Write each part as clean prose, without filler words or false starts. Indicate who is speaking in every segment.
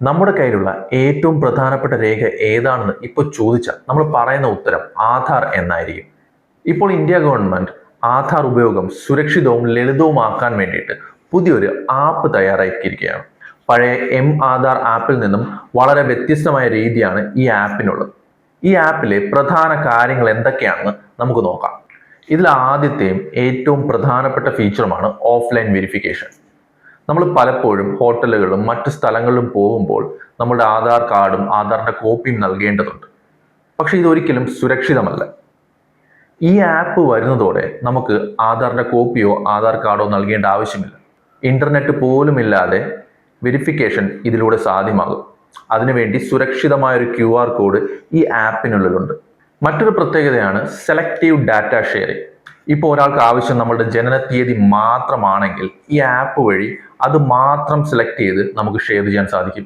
Speaker 1: നമ്മുടെ കയ്യിലുള്ള ഏറ്റവും പ്രധാനപ്പെട്ട രേഖ ഏതാണെന്ന് ഇപ്പോൾ ചോദിച്ചാൽ നമ്മൾ പറയുന്ന ഉത്തരം ആധാർ എന്നായിരിക്കും. ഇപ്പോൾ ഇന്ത്യ ഗവൺമെന്റ് ആധാർ ഉപയോഗം സുരക്ഷിതവും ലളിതവുമാക്കാൻ വേണ്ടിയിട്ട് പുതിയൊരു ആപ്പ് തയ്യാറാക്കിയിരിക്കുകയാണ്. പഴയ ആധാർ ആപ്പിൽ നിന്നും വളരെ വ്യത്യസ്തമായ രീതിയാണ് ഈ ആപ്പിനുള്ളത്. ഈ ആപ്പിലെ പ്രധാന കാര്യങ്ങൾ എന്തൊക്കെയാണെന്ന് നമുക്ക് നോക്കാം. ഇതിൽ ആദ്യത്തെയും ഏറ്റവും പ്രധാനപ്പെട്ട ഫീച്ചറുമാണ് ഓഫ്ലൈൻ വെരിഫിക്കേഷൻ. നമ്മൾ പലപ്പോഴും ഹോട്ടലുകളിലും മറ്റു സ്ഥലങ്ങളിലും പോകുമ്പോൾ നമ്മുടെ ആധാർ കാർഡും ആധാറിന്റെ കോപ്പിയും നൽകേണ്ടതുണ്ട്. പക്ഷെ ഇതൊരിക്കലും സുരക്ഷിതമല്ല. ഈ ആപ്പ് വരുന്നതോടെ നമുക്ക് ആധാറിന്റെ കോപ്പിയോ ആധാർ കാർഡോ നൽകേണ്ട ആവശ്യമില്ല. ഇന്റർനെറ്റ് പോലും ഇല്ലാതെ വെരിഫിക്കേഷൻ ഇതിലൂടെ സാധ്യമാകും. അതിനുവേണ്ടി സുരക്ഷിതമായ ഒരു QR കോഡ് ഈ ആപ്പിനുള്ളിലുണ്ട്. മറ്റൊരു പ്രത്യേകതയാണ് സെലക്റ്റീവ് ഡാറ്റ ഷെയറിംഗ്. ഇപ്പോൾ ഒരാൾക്ക് ആവശ്യം നമ്മളുടെ ജനന തീയതി മാത്രമാണെങ്കിൽ ഈ ആപ്പ് വഴി അത് മാത്രം സെലക്ട് ചെയ്ത് നമുക്ക് ഷെയർ ചെയ്യാൻ സാധിക്കും.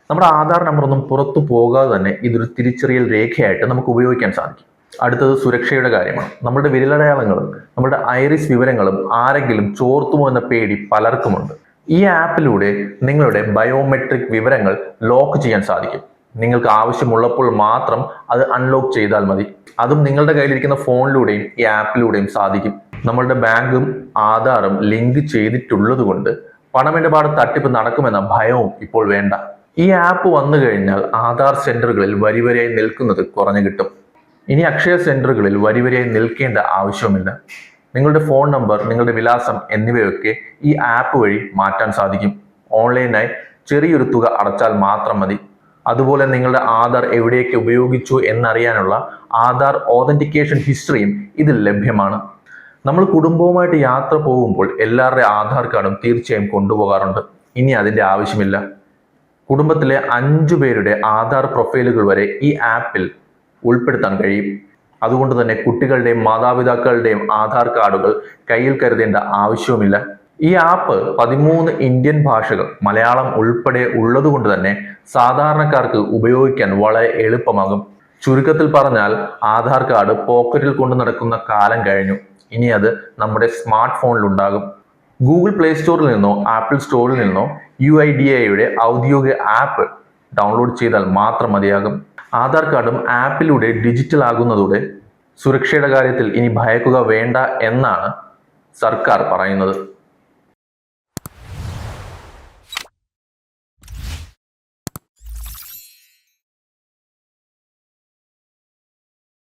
Speaker 1: നമ്മുടെ ആധാർ നമ്പർ ഒന്നും പുറത്തു പോകാതെ തന്നെ ഇതൊരു തിരിച്ചറിയൽ രേഖയായിട്ട് നമുക്ക് ഉപയോഗിക്കാൻ സാധിക്കും. അടുത്തത് സുരക്ഷയുടെ കാര്യമാണ്. നമ്മുടെ വിരലടയാളങ്ങളും നമ്മുടെ ഐറിസ് വിവരങ്ങളും ആരെങ്കിലും ചോർത്തുമോ എന്ന പേടി പലർക്കുമുണ്ട്. ഈ ആപ്പിലൂടെ നിങ്ങളുടെ ബയോമെട്രിക് വിവരങ്ങൾ ലോക്ക് ചെയ്യാൻ സാധിക്കും. നിങ്ങൾക്ക് ആവശ്യമുള്ളപ്പോൾ മാത്രം അത് അൺലോക്ക് ചെയ്താൽ മതി. അതും നിങ്ങളുടെ കയ്യിലിരിക്കുന്ന ഫോണിലൂടെയും ഈ ആപ്പിലൂടെയും സാധിക്കും. നമ്മളുടെ ബാങ്കും ആധാറും ലിങ്ക് ചെയ്തിട്ടുള്ളത് കൊണ്ട് പണമിടപാട് തട്ടിപ്പ് നടക്കുമെന്ന ഭയവും ഇപ്പോൾ വേണ്ട. ഈ ആപ്പ് വന്നു കഴിഞ്ഞാൽ ആധാർ സെന്ററുകളിൽ വരിവരിയായി നിൽക്കുന്നത് കുറഞ്ഞു കിട്ടും. ഇനി അക്ഷയ സെന്ററുകളിൽ വരിവരിയായി നിൽക്കേണ്ട ആവശ്യവുമില്ല. നിങ്ങളുടെ ഫോൺ നമ്പർ, നിങ്ങളുടെ വിലാസം എന്നിവയൊക്കെ ഈ ആപ്പ് വഴി മാറ്റാൻ സാധിക്കും. ഓൺലൈനായി ചെറിയൊരു തുക അടച്ചാൽ മാത്രം മതി. അതുപോലെ നിങ്ങളുടെ ആധാർ എവിടെയൊക്കെ ഉപയോഗിച്ചു എന്നറിയാനുള്ള ആധാർ ഓതന്റിക്കേഷൻ ഹിസ്റ്ററിയും ഇതിൽ ലഭ്യമാണ്. നമ്മൾ കുടുംബവുമായിട്ട് യാത്ര പോകുമ്പോൾ എല്ലാവരുടെ ആധാർ കാർഡും തീർച്ചയായും കൊണ്ടുപോകാറുണ്ട്. ഇനി അതിന്റെ ആവശ്യമില്ല. കുടുംബത്തിലെ 5 പേരുടെ ആധാർ പ്രൊഫൈലുകൾ വരെ ഈ ആപ്പിൽ ഉൾപ്പെടുത്താൻ കഴിയും. അതുകൊണ്ട് തന്നെ കുട്ടികളുടെയും മാതാപിതാക്കളുടെയും ആധാർ കാർഡുകൾ കയ്യിൽ കരുതേണ്ട ആവശ്യവുമില്ല. ഈ ആപ്പ് 13 ഇന്ത്യൻ ഭാഷകൾ, മലയാളം ഉൾപ്പെടെ ഉള്ളതുകൊണ്ട് തന്നെ സാധാരണക്കാർക്ക് ഉപയോഗിക്കാൻ വളരെ എളുപ്പമാകും. ചുരുക്കത്തിൽ പറഞ്ഞാൽ ആധാർ കാർഡ് പോക്കറ്റിൽ കൊണ്ടു നടക്കുന്ന കാലം കഴിഞ്ഞു. ഇനി അത് നമ്മുടെ സ്മാർട്ട് ഫോണിൽ ഉണ്ടാകും. ഗൂഗിൾ പ്ലേ സ്റ്റോറിൽ നിന്നോ ആപ്പിൾ സ്റ്റോറിൽ നിന്നോ UIDAIയുടെ ഔദ്യോഗിക ആപ്പ് ഡൗൺലോഡ് ചെയ്താൽ മാത്രം മതിയാകും. ആധാർ കാർഡും ആപ്പിലൂടെ ഡിജിറ്റൽ ആകുന്നതോടെ സുരക്ഷയുടെ കാര്യത്തിൽ ഇനി ഭയക്കുക വേണ്ട എന്നാണ് സർക്കാർ പറയുന്നത്.